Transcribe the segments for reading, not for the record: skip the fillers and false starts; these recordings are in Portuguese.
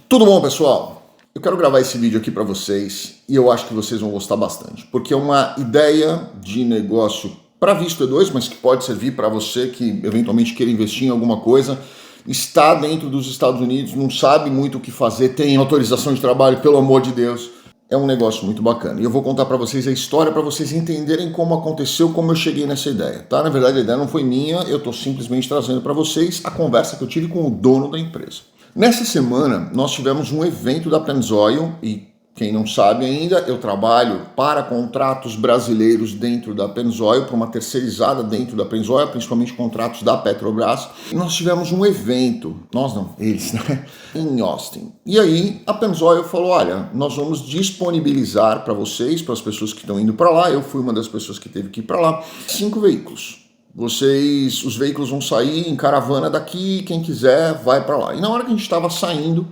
Tudo bom, pessoal? Eu quero gravar esse vídeo aqui para vocês e eu acho que vocês vão gostar bastante, porque é uma ideia de negócio para visto E2, mas que pode servir para você que eventualmente queira investir em alguma coisa, está dentro dos Estados Unidos, não sabe muito o que fazer, tem autorização de trabalho, pelo amor de Deus. É um negócio muito bacana. E eu vou contar para vocês a história para vocês entenderem como aconteceu, como eu cheguei nessa ideia, tá? Na verdade, a ideia não foi minha, eu estou simplesmente trazendo para vocês a conversa que eu tive com o dono da empresa. Nessa semana, nós tivemos um evento da Pennzoil e quem não sabe ainda, eu trabalho para contratos brasileiros dentro da Pennzoil, para uma terceirizada dentro da Pennzoil, principalmente contratos da Petrobras. E nós tivemos um evento, nós não, eles, né, em Austin. E aí a Pennzoil falou, olha, nós vamos disponibilizar para vocês, para as pessoas que estão indo para lá, eu fui uma das pessoas que teve que ir para lá, 5 veículos. Os veículos vão sair em caravana daqui, quem quiser vai para lá. E na hora que a gente estava saindo,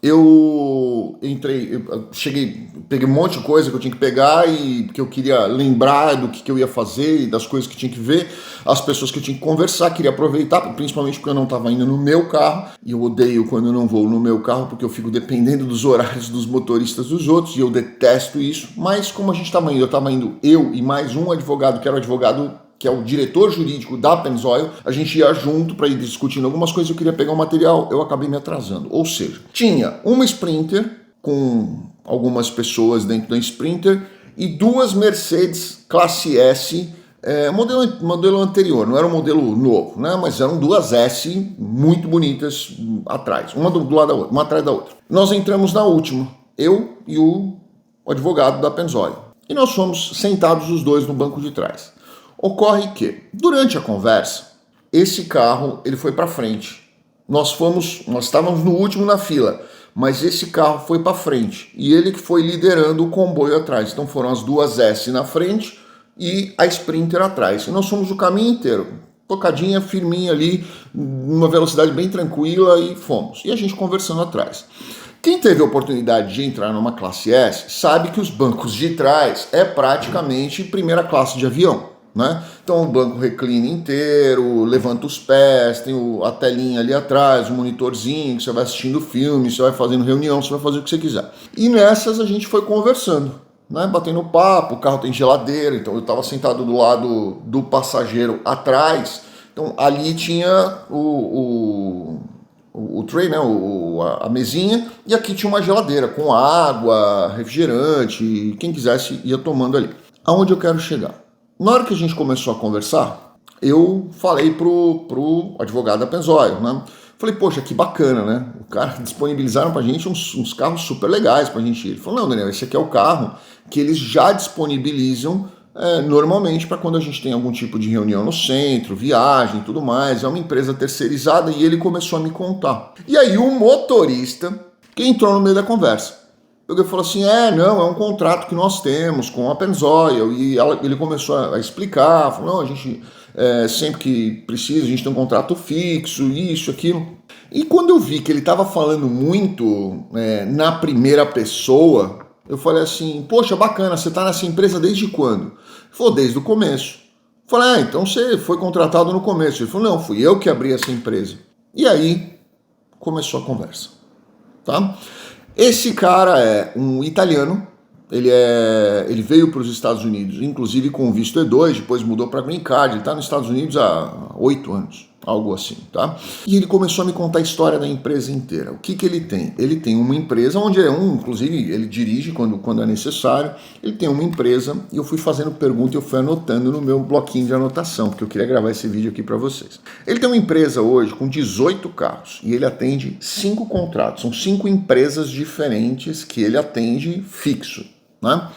eu cheguei, peguei um monte de coisa que eu tinha que pegar e porque eu queria lembrar do que eu ia fazer e das coisas que tinha que ver, as pessoas que eu tinha que conversar, queria aproveitar, principalmente porque eu não estava indo no meu carro, e eu odeio quando eu não vou no meu carro, porque eu fico dependendo dos horários dos motoristas dos outros, e eu detesto isso, mas como a gente estava indo, eu estava indo eu e mais um advogado, que era o advogado que é o diretor jurídico da Pennzoil, a gente ia junto para ir discutindo algumas coisas, eu queria pegar o material, eu acabei me atrasando. Ou seja, tinha uma Sprinter com algumas pessoas dentro da Sprinter e duas Mercedes classe S, modelo anterior, não era um modelo novo, né? Mas eram duas S muito bonitas atrás, uma do lado da outra, uma atrás da outra. Nós entramos na última, eu e o advogado da Pennzoil, e nós fomos sentados os dois no banco de trás. Ocorre que, durante a conversa, esse carro ele foi para frente. Nós estávamos no último na fila, mas esse carro foi para frente e ele que foi liderando o comboio atrás. Então foram as duas S na frente e a Sprinter atrás. E nós fomos o caminho inteiro, tocadinha, firminha ali, numa velocidade bem tranquila e fomos. E a gente conversando atrás. Quem teve a oportunidade de entrar numa classe S sabe que os bancos de trás é praticamente primeira classe de avião. Né? Então o banco reclina inteiro, levanta os pés, tem a telinha ali atrás, o monitorzinho, que você vai assistindo filme, você vai fazendo reunião, você vai fazer o que você quiser. E nessas a gente foi conversando, né? Batendo papo, o carro tem geladeira, então eu estava sentado do lado do passageiro atrás, então ali tinha o tray, né? A mesinha, e aqui tinha uma geladeira com água, refrigerante, quem quisesse ia tomando ali. Aonde eu quero chegar? Na hora que a gente começou a conversar, eu falei pro advogado da Pennzoil, né? Falei, poxa, que bacana, né? O cara disponibilizaram pra gente uns carros super legais pra gente ir. Ele falou, não, Daniel, esse aqui é o carro que eles já disponibilizam normalmente para quando a gente tem algum tipo de reunião no centro, viagem e tudo mais. É uma empresa terceirizada e ele começou a me contar. E aí o motorista que entrou no meio da conversa. Ele falou assim, não, é um contrato que nós temos com a Pennzoil, e ele começou a explicar, falou, não, a gente, sempre que precisa, a gente tem um contrato fixo, isso, aquilo. E quando eu vi que ele estava falando muito na primeira pessoa, eu falei assim, poxa, bacana, você está nessa empresa desde quando? Ele falou, desde o começo. Eu falei, então você foi contratado no começo. Ele falou, não, fui eu que abri essa empresa. E aí, começou a conversa, tá? Esse cara é um italiano, ele veio para os Estados Unidos, inclusive com visto E2, depois mudou para Green Card, ele está nos Estados Unidos há 8 anos, algo assim, tá? E ele começou a me contar a história da empresa inteira. O que ele tem? Ele tem uma empresa onde inclusive ele dirige quando é necessário, ele tem uma empresa, e eu fui fazendo pergunta e eu fui anotando no meu bloquinho de anotação, porque eu queria gravar esse vídeo aqui para vocês. Ele tem uma empresa hoje com 18 carros, e ele atende 5 contratos, são 5 empresas diferentes que ele atende fixo, né?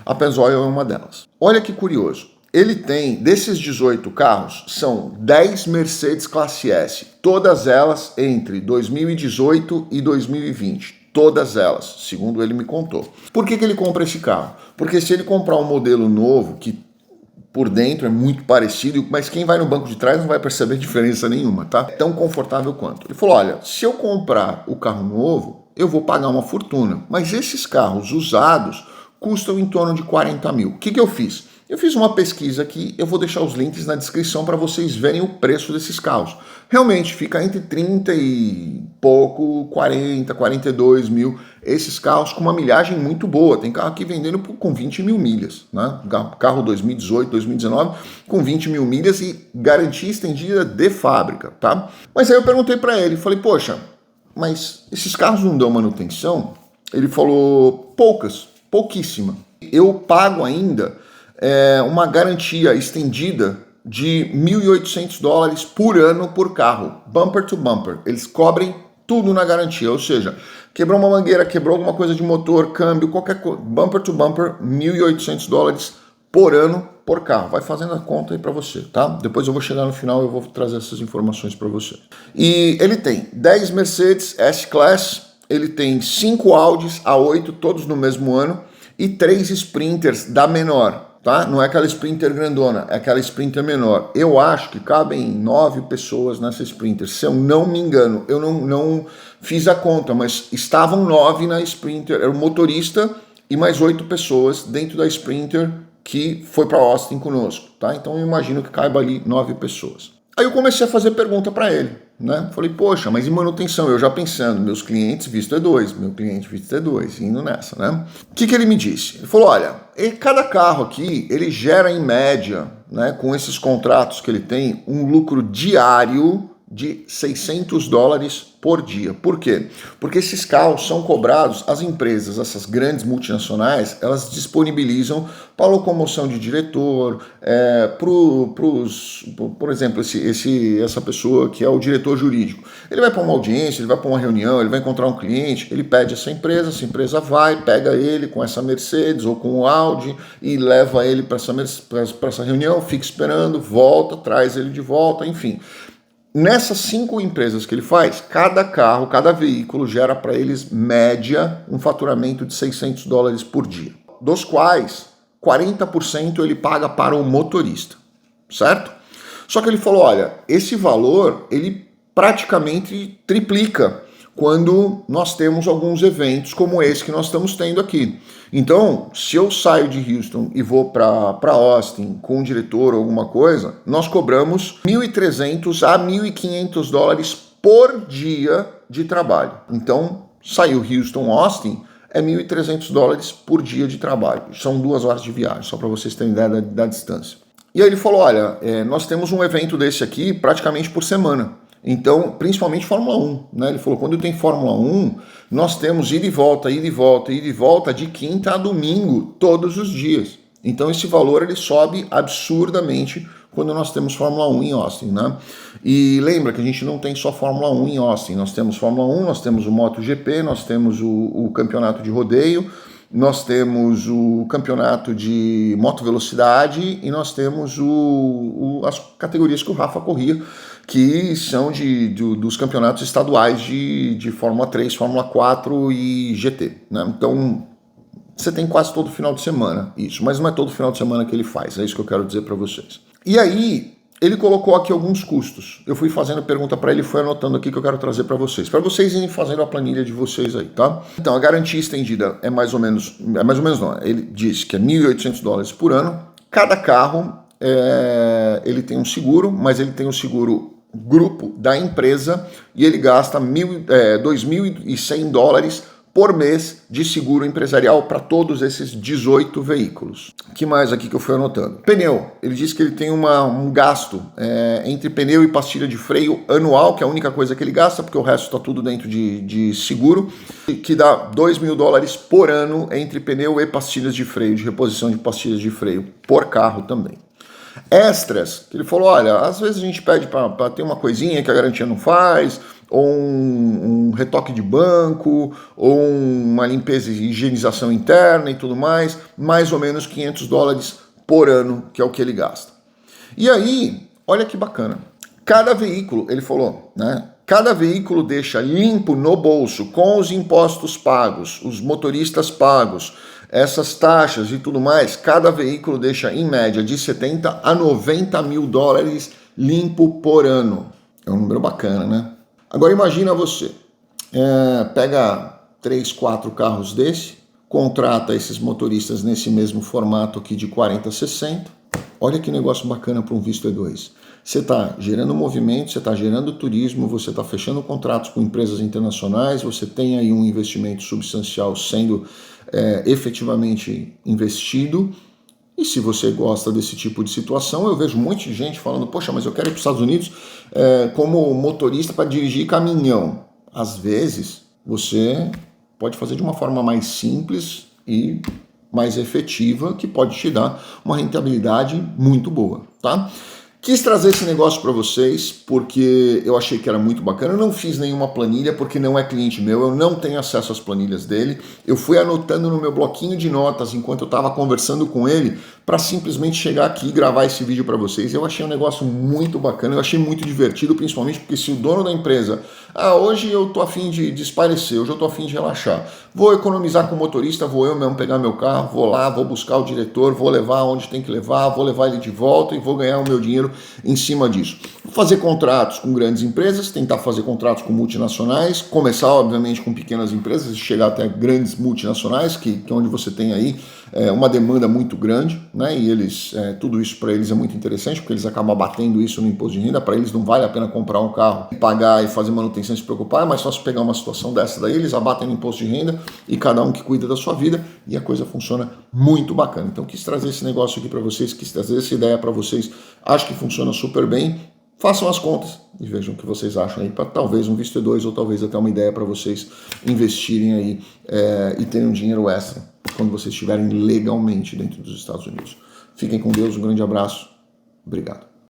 A Pennzoil é uma delas. Olha que curioso. Ele tem, desses 18 carros, são 10 Mercedes classe S, todas elas entre 2018 e 2020. Todas elas, segundo ele me contou. Por que ele compra esse carro? Porque se ele comprar um modelo novo, que por dentro é muito parecido, mas quem vai no banco de trás não vai perceber diferença nenhuma, tá? É tão confortável quanto. Ele falou, olha, se eu comprar o carro novo, eu vou pagar uma fortuna, mas esses carros usados custam em torno de 40 mil. O que eu fiz? Eu fiz uma pesquisa aqui, eu vou deixar os links na descrição para vocês verem o preço desses carros. Realmente fica entre 30 e pouco, 40, 42 mil, esses carros com uma milhagem muito boa. Tem carro aqui vendendo com 20 mil milhas, né? Carro 2018, 2019 com 20 mil milhas e garantia estendida de fábrica, tá? Mas aí eu perguntei para ele, falei, poxa, mas esses carros não dão manutenção? Ele falou, pouquíssima. Eu pago ainda uma garantia estendida de $1.800 por ano por carro, bumper to bumper. Eles cobrem tudo na garantia, ou seja, quebrou uma mangueira, quebrou alguma coisa de motor, câmbio, qualquer coisa, bumper to bumper, $1.800 por ano por carro. Vai fazendo a conta aí para você, tá? Depois eu vou chegar no final e eu vou trazer essas informações para você. E ele tem 10 Mercedes S-Class, ele tem 5 Audis A8, todos no mesmo ano, e 3 Sprinters da menor, tá? Não é aquela Sprinter grandona, é aquela Sprinter menor. Eu acho que cabem 9 pessoas nessa Sprinter, se eu não me engano. Eu não fiz a conta, mas estavam 9 na Sprinter, era o motorista e mais 8 pessoas dentro da Sprinter que foi para Austin conosco, tá? Então eu imagino que caiba ali 9 pessoas. Aí eu comecei a fazer pergunta para ele, né? Falei, poxa, mas em manutenção, eu já pensando, meus clientes visto E2, meu cliente visto E2, indo nessa, né? O que ele me disse? Ele falou, olha, cada carro aqui, ele gera em média, né, com esses contratos que ele tem, um lucro diário de $600 por dia. Por quê? Porque esses carros são cobrados, as empresas, essas grandes multinacionais, elas disponibilizam para locomoção de diretor, por exemplo, essa pessoa que é o diretor jurídico. Ele vai para uma audiência, ele vai para uma reunião, ele vai encontrar um cliente, ele pede essa empresa vai, pega ele com essa Mercedes ou com o Audi e leva ele para essa reunião, fica esperando, volta, traz ele de volta, enfim. Nessas 5 empresas que ele faz, cada carro, cada veículo gera para eles, média, um faturamento de $600 por dia, dos quais 40% ele paga para o motorista, certo? Só que ele falou, olha, esse valor, ele praticamente triplica quando nós temos alguns eventos como esse que nós estamos tendo aqui. Então, se eu saio de Houston e vou para Austin com um diretor ou alguma coisa, nós cobramos $1.300 a $1.500 por dia de trabalho. Então, saiu Houston-Austin, é $1.300 por dia de trabalho. São 2 horas de viagem, só para vocês terem ideia da distância. E aí ele falou, olha, nós temos um evento desse aqui praticamente por semana. Então, principalmente Fórmula 1, né? Ele falou, quando tem Fórmula 1, nós temos ida e volta de quinta a domingo, todos os dias. Então, esse valor ele sobe absurdamente quando nós temos Fórmula 1 em Austin, né? E lembra que a gente não tem só Fórmula 1 em Austin, nós temos Fórmula 1, nós temos o MotoGP, nós temos o campeonato de rodeio, nós temos o campeonato de motovelocidade e nós temos as categorias que o Rafa corria, que são dos campeonatos estaduais de Fórmula 3, Fórmula 4 e GT, né? Então, você tem quase todo final de semana isso, mas não é todo final de semana que ele faz, é isso que eu quero dizer para vocês. E aí, ele colocou aqui alguns custos. Eu fui fazendo pergunta para ele, fui anotando aqui que eu quero trazer para vocês irem fazendo a planilha de vocês aí, tá? Então, a garantia estendida é mais ou menos não, ele diz que é $1.800 por ano. Cada carro, ele tem um seguro, mas ele tem um seguro grupo da empresa e ele gasta $2.100 por mês de seguro empresarial para todos esses 18 veículos. O que mais aqui que eu fui anotando? Pneu. Ele diz que ele tem um gasto entre pneu e pastilha de freio anual, que é a única coisa que ele gasta, porque o resto está tudo dentro de seguro, que dá $2.000 por ano entre pneu e pastilhas de freio, de reposição de pastilhas de freio por carro também. Extras, que ele falou, olha, às vezes a gente pede para ter uma coisinha que a garantia não faz, ou um retoque de banco, ou uma limpeza e higienização interna e tudo mais ou menos $500 por ano, que é o que ele gasta. E aí, olha que bacana, cada veículo, ele falou, né? Cada veículo deixa limpo no bolso, com os impostos pagos, os motoristas pagos, essas taxas e tudo mais, cada veículo deixa em média de $70 a $90 mil limpo por ano. É um número bacana, né? Agora imagina você, pega 3, 4 carros desse, contrata esses motoristas nesse mesmo formato aqui de 40 a 60. Olha que negócio bacana para um visto E2. Você está gerando movimento, você está gerando turismo, você está fechando contratos com empresas internacionais, você tem aí um investimento substancial sendo efetivamente investido. E se você gosta desse tipo de situação, eu vejo muita gente falando, poxa, mas eu quero ir para os Estados Unidos como motorista para dirigir caminhão. Às vezes, você pode fazer de uma forma mais simples e mais efetiva, que pode te dar uma rentabilidade muito boa, tá? Quis trazer esse negócio para vocês porque eu achei que era muito bacana. Eu não fiz nenhuma planilha porque não é cliente meu, eu não tenho acesso às planilhas dele. Eu fui anotando no meu bloquinho de notas enquanto eu estava conversando com ele para simplesmente chegar aqui e gravar esse vídeo para vocês. Eu achei um negócio muito bacana, eu achei muito divertido, principalmente porque se o dono da empresa, hoje eu tô afim de espairecer, hoje eu tô afim de relaxar, vou economizar com o motorista, vou eu mesmo pegar meu carro, vou lá, vou buscar o diretor, vou levar onde tem que levar, vou levar ele de volta e vou ganhar o meu dinheiro em cima disso. Fazer contratos com grandes empresas, tentar fazer contratos com multinacionais, começar obviamente com pequenas empresas e chegar até grandes multinacionais, que é onde você tem aí uma demanda muito grande, né? E eles, tudo isso para eles é muito interessante, porque eles acabam abatendo isso no imposto de renda. Para eles não vale a pena comprar um carro, pagar e fazer manutenção e se preocupar, mas só se pegar uma situação dessa daí, eles abatem no imposto de renda e cada um que cuida da sua vida e a coisa funciona muito bacana. Então quis trazer esse negócio aqui para vocês, quis trazer essa ideia para vocês, acho que funciona super bem. Façam as contas e vejam o que vocês acham aí para talvez um visto E2 ou talvez até uma ideia para vocês investirem aí e terem um dinheiro extra quando vocês estiverem legalmente dentro dos Estados Unidos. Fiquem com Deus, um grande abraço, obrigado.